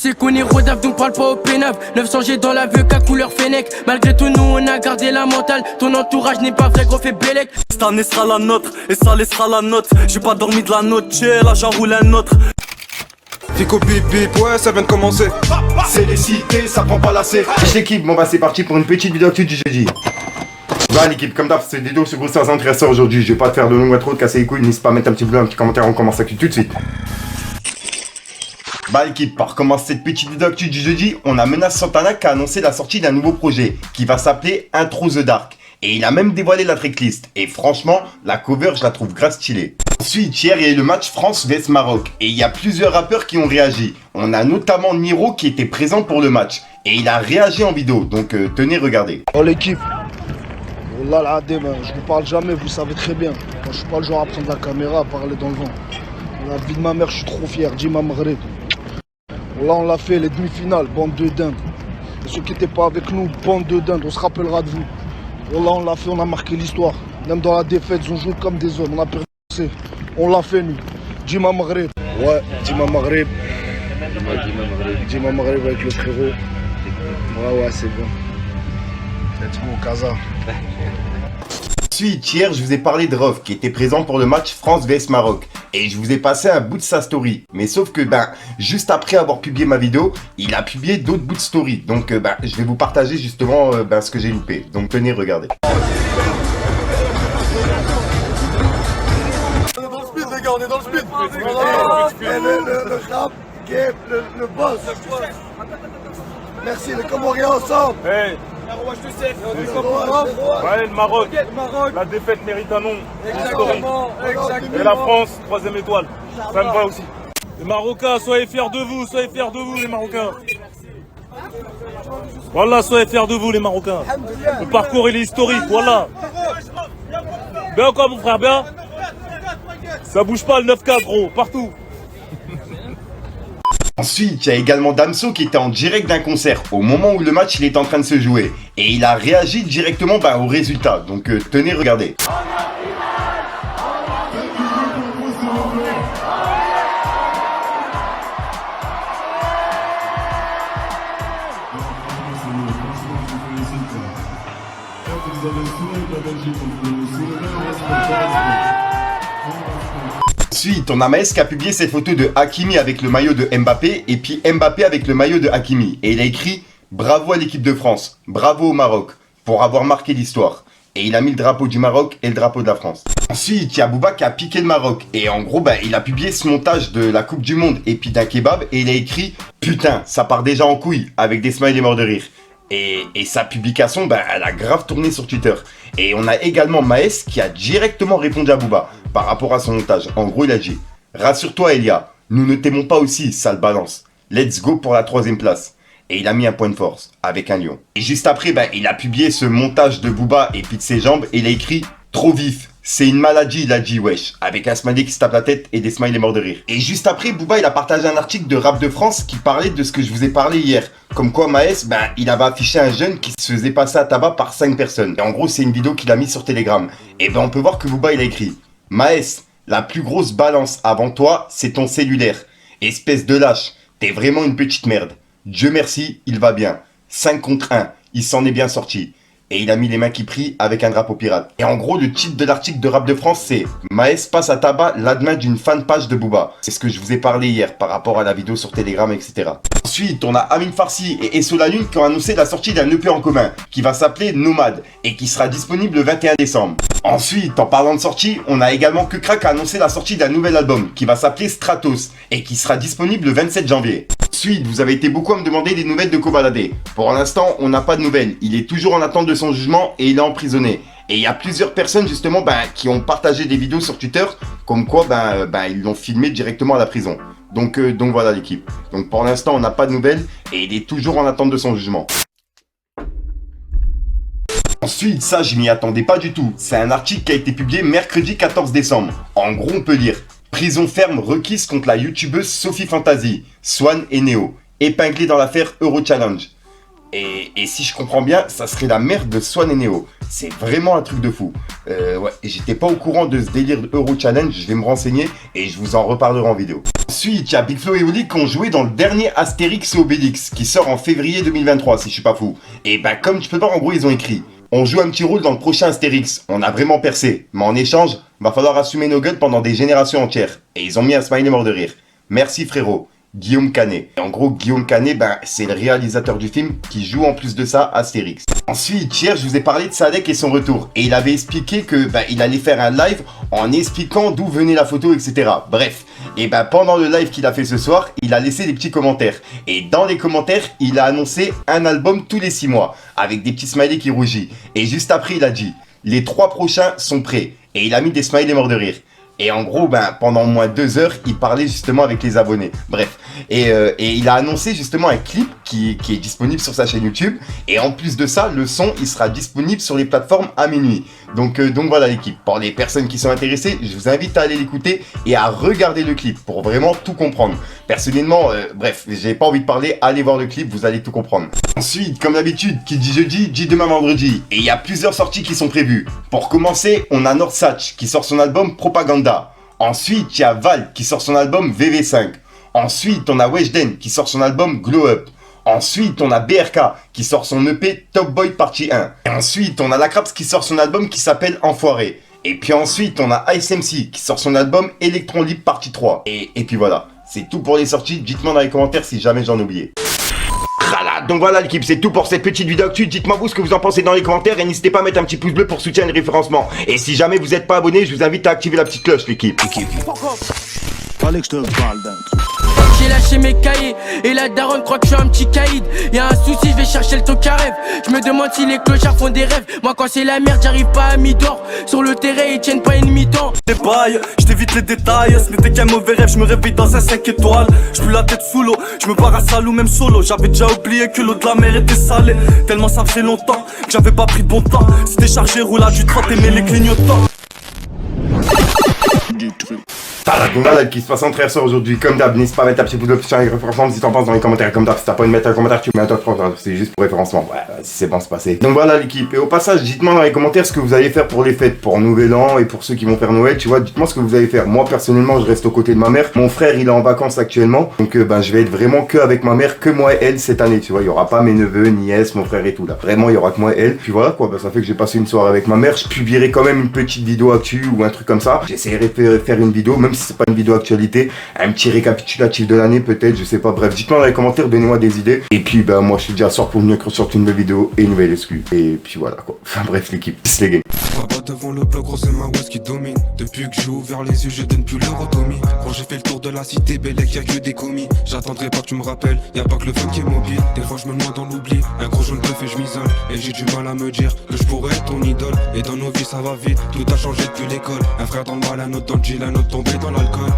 C'est qu'on est rodave donc parle pas au pénaf. 900 G dans la vue qu'à couleur Fennec. Malgré tout nous on a gardé la mentale. Ton entourage n'est pas vrai gros fait bélec. Cette année sera la nôtre et ça laissera la note. J'ai pas dormi de la note, là j'en roule un autre. Fico bip bip, ouais ça vient de commencer. C'est les cités, ça prend pas l'AC. L'équipe, bon bah c'est parti pour une petite vidéo actu du jeudi. Voilà l'équipe, comme d'hab, c'est des vidéos sur gros ça intéressant aujourd'hui. Je vais pas te faire de longue intro, de casser les couilles, n'hésite pas à mettre un petit bleu, un petit commentaire, on commence actu tout de suite. Bah l'équipe, pour commencer cette petite vidéo actu du jeudi, on a Menace Santana qui a annoncé la sortie d'un nouveau projet qui va s'appeler Intro The Dark. Et il a même dévoilé la tracklist. Et franchement, la cover je la trouve grave stylée. Ensuite, hier il y a eu le match France vs Maroc. Et il y a plusieurs rappeurs qui ont réagi. On a notamment Niro qui était présent pour le match. Et il a réagi en vidéo, donc tenez, regardez. Oh l'équipe, oh là là, je vous parle jamais, vous savez très bien. Moi je suis pas le genre à prendre la caméra, à parler dans le vent. La vie de ma mère, je suis trop fier, Djima Maghreb. Là on l'a fait, les demi-finales, bande de dindes. Et ceux qui n'étaient pas avec nous, bande de dindes, on se rappellera de vous. Là on l'a fait, on a marqué l'histoire. Même dans la défaite, ils ont joué comme des hommes, on a perdu. On l'a fait nous. Djima Maghreb. Ouais, Djima Maghreb. Djima Maghreb avec le frérot. Ouais, c'est bon. Let's go, Casa. Ensuite, hier, je vous ai parlé de Rof qui était présent pour le match France vs Maroc. Et je vous ai passé un bout de sa story. Mais sauf que, juste après avoir publié ma vidéo, il a publié d'autres bouts de story. Donc, je vais vous partager justement ce que j'ai loupé. Donc, tenez, regardez. On est dans le speed les gars, on est dans le speed. Le rap, game, le boss. Merci, les Comoriens ensemble. Hey, ouais, le Maroc, la défaite mérite un nom. Exactement. Et la France, 3ème étoile. Ça me va aussi. Les Marocains, soyez fiers de vous les Marocains. Voilà, soyez fiers de vous les Marocains. Le parcours il est historique, voilà. Bien quoi mon frère, bien? Ça bouge pas le 9-4 gros, partout. Ensuite, il y a également Damso qui était en direct d'un concert au moment où le match il est en train de se jouer. Et il a réagi directement au résultat. Donc tenez, regardez. Ensuite, on a Maes qui a publié ses photos de Hakimi avec le maillot de Mbappé et puis Mbappé avec le maillot de Hakimi. Et il a écrit « Bravo à l'équipe de France, bravo au Maroc pour avoir marqué l'histoire ». Et il a mis le drapeau du Maroc et le drapeau de la France. Ensuite, il y a Booba qui a piqué le Maroc. Et en gros, il a publié ce montage de la Coupe du Monde et puis d'un kebab. Et il a écrit « Putain, ça part déjà en couille » avec des smileys morts de rire. Et sa publication, elle a grave tourné sur Twitter. Et on a également Maes qui a directement répondu à Booba par rapport à son montage. En gros, il a dit « Rassure-toi Elia, nous ne t'aimons pas aussi, sale balance. Let's go pour la 3ème place. » Et il a mis un point de force avec un lion. Et juste après, il a publié ce montage de Booba et puis de ses jambes. Et il a écrit « Trop vif. C'est une maladie, il a dit wesh », avec un smiley qui se tape la tête et des smileys morts de rire. Et juste après, Booba il a partagé un article de Rap de France qui parlait de ce que je vous ai parlé hier. Comme quoi Maes, il avait affiché un jeune qui se faisait passer à tabac par 5 personnes. Et en gros, c'est une vidéo qu'il a mise sur Telegram. Et on peut voir que Booba il a écrit « Maes, la plus grosse balance avant toi, c'est ton cellulaire. Espèce de lâche, t'es vraiment une petite merde. Dieu merci, il va bien. 5 contre 1, il s'en est bien sorti. » Et il a mis les mains qui prient avec un drapeau pirate. Et en gros, le titre de l'article de Rap de France, c'est « Maes passe à tabac l'admin d'une fanpage de Booba ». C'est ce que je vous ai parlé hier par rapport à la vidéo sur Telegram, etc. Ensuite, on a Amine Farsi et Esso La Lune qui ont annoncé la sortie d'un EP en commun qui va s'appeler Nomade et qui sera disponible le 21 décembre. Ensuite, en parlant de sortie, on a également Kukra qui a annoncé la sortie d'un nouvel album qui va s'appeler Stratos et qui sera disponible le 27 janvier. Ensuite, vous avez été beaucoup à me demander des nouvelles de Kobalade. Pour l'instant, on n'a pas de nouvelles. Il est toujours en attente de son jugement et il est emprisonné. Et il y a plusieurs personnes justement qui ont partagé des vidéos sur Twitter comme quoi ils l'ont filmé directement à la prison. Donc voilà l'équipe. Donc pour l'instant, on n'a pas de nouvelles et il est toujours en attente de son jugement. Ensuite, ça je m'y attendais pas du tout. C'est un article qui a été publié mercredi 14 décembre. En gros, on peut lire « Prison ferme requise contre la youtubeuse Sophie Fantasy, Swan et Neo, épinglés dans l'affaire Euro Challenge ». Et si je comprends bien, ça serait la mère de Swan et Neo. C'est vraiment un truc de fou. Ouais, j'étais pas au courant de ce délire de Euro Challenge, je vais me renseigner et je vous en reparlerai en vidéo. Ensuite, il y a Big Flo et Oli qui ont joué dans le dernier Astérix et Obélix, qui sort en février 2023, si je suis pas fou. Et bah comme tu peux voir, en gros, ils ont écrit: on joue un petit rôle dans le prochain Astérix, on a vraiment percé, mais en échange, va falloir assumer nos gueules pendant des générations entières. Et ils ont mis un smiley mort de rire. Merci frérot. Guillaume Canet. Et en gros, Guillaume Canet, c'est le réalisateur du film qui joue en plus de ça Astérix. Ensuite, hier, je vous ai parlé de Sadek et son retour. Et il avait expliqué que il allait faire un live en expliquant d'où venait la photo, etc. Bref. Et pendant le live qu'il a fait ce soir, il a laissé des petits commentaires. Et dans les commentaires, il a annoncé un album tous les 6 mois. Avec des petits smileys qui rougit. Et juste après, il a dit: les 3 prochains sont prêts. Et il a mis des smileys morts de rire. Et en gros, pendant au moins 2 heures, il parlait justement avec les abonnés. Bref. Et il a annoncé justement un clip qui est disponible sur sa chaîne YouTube. Et en plus de ça, le son, il sera disponible sur les plateformes à minuit. Donc voilà l'équipe. Pour les personnes qui sont intéressées, je vous invite à aller l'écouter et à regarder le clip pour vraiment tout comprendre. Personnellement, bref, j'ai pas envie de parler, allez voir le clip, vous allez tout comprendre. Ensuite, comme d'habitude, qui dit jeudi, dit demain vendredi. Et il y a plusieurs sorties qui sont prévues. Pour commencer, on a Northsatch qui sort son album Propaganda. Ensuite, il y a Val qui sort son album VV5. Ensuite, on a Weshden qui sort son album Glow Up. Ensuite, on a BRK qui sort son EP Top Boy Partie 1. Et ensuite, on a Lacraps qui sort son album qui s'appelle Enfoiré. Et puis ensuite, on a Ice MC qui sort son album Electron Libre Partie 3. Et puis voilà, c'est tout pour les sorties. Dites-moi dans les commentaires si jamais j'en ai oublié. Donc voilà l'équipe, c'est tout pour cette petite vidéo actu. Dites-moi vous ce que vous en pensez dans les commentaires et n'hésitez pas à mettre un petit pouce bleu pour soutenir le référencement. Et si jamais vous n'êtes pas abonné, je vous invite à activer la petite cloche l'équipe. Fallait que je te parle d'un truc. J'ai lâché mes cahiers et la daronne croit que je suis un petit caïd. Y'a un souci, je vais chercher le truc à rêve. Je me demande si les clochards font des rêves. Moi quand c'est la merde, j'arrive pas à mi-d'or. Sur le terrain, ils tiennent pas une mi-temps. Des bails, je t'évite les détails. Ce n'était qu'un mauvais rêve, je me réveille dans un 5 étoiles. Je plus la tête sous l'eau, je me barre à Salou même solo. J'avais déjà oublié que l'eau de la mer était salée. Tellement ça faisait longtemps que j'avais pas pris de bon temps. C'était chargé, roule à du 30 et mets les clignotants. Donc voilà qui se passe entre soir aujourd'hui. Comme d'hab, n'hésite pas à mettre un petit pouce bleu sur les référencements si t'en penses dans les commentaires. Comme d'hab, si t'as pas envie de mettre un commentaire, tu mets un top 30, c'est juste pour référencement. Ouais, c'est bon, c'est passé. Donc voilà l'équipe. Et au passage, dites-moi dans les commentaires ce que vous allez faire pour les fêtes, pour Nouvel An et pour ceux qui vont faire Noël. Tu vois, dites-moi ce que vous allez faire. Moi personnellement, je reste aux côtés de ma mère. Mon frère, il est en vacances actuellement. Donc je vais être vraiment que avec ma mère, que moi et elle cette année. Tu vois, il y aura pas mes neveux, nièces, mon frère et tout là. Vraiment, il y aura que moi et elle. Puis voilà quoi, ça fait que j'ai passé une soirée avec ma mère. Je publierai quand même une petite vidéo actu ou un truc comme ça. J'essaierai de faire une vidéo, même si c'est pas une vidéo actualité, un petit récapitulatif de l'année peut-être, je sais pas, bref, dites-moi dans les commentaires, donnez-moi des idées. Et puis moi je suis déjà sort pour venir sortir une nouvelle vidéo et une nouvelle exclue. Et puis voilà quoi. Enfin bref l'équipe, c'est les gars. Pas devant le bloc, gros c'est ma West qui domine. Depuis que j'ai ouvert les yeux, je donne plus l'eurotomie. Quand j'ai fait le tour de la cité, Bellec, y'a que des commis. J'attendrai pas que tu me rappelles, y'a pas que le fun qui est mobile. Des fois je me noie dans l'oubli, un gros jaune bœuf et je m'isole. Et j'ai du mal à me dire que je pourrais être ton idole. Et dans nos vies ça va vite, tout a changé depuis l'école. Un frère dans le mal, un autre dans le deal, un autre tombé dans l'alcool.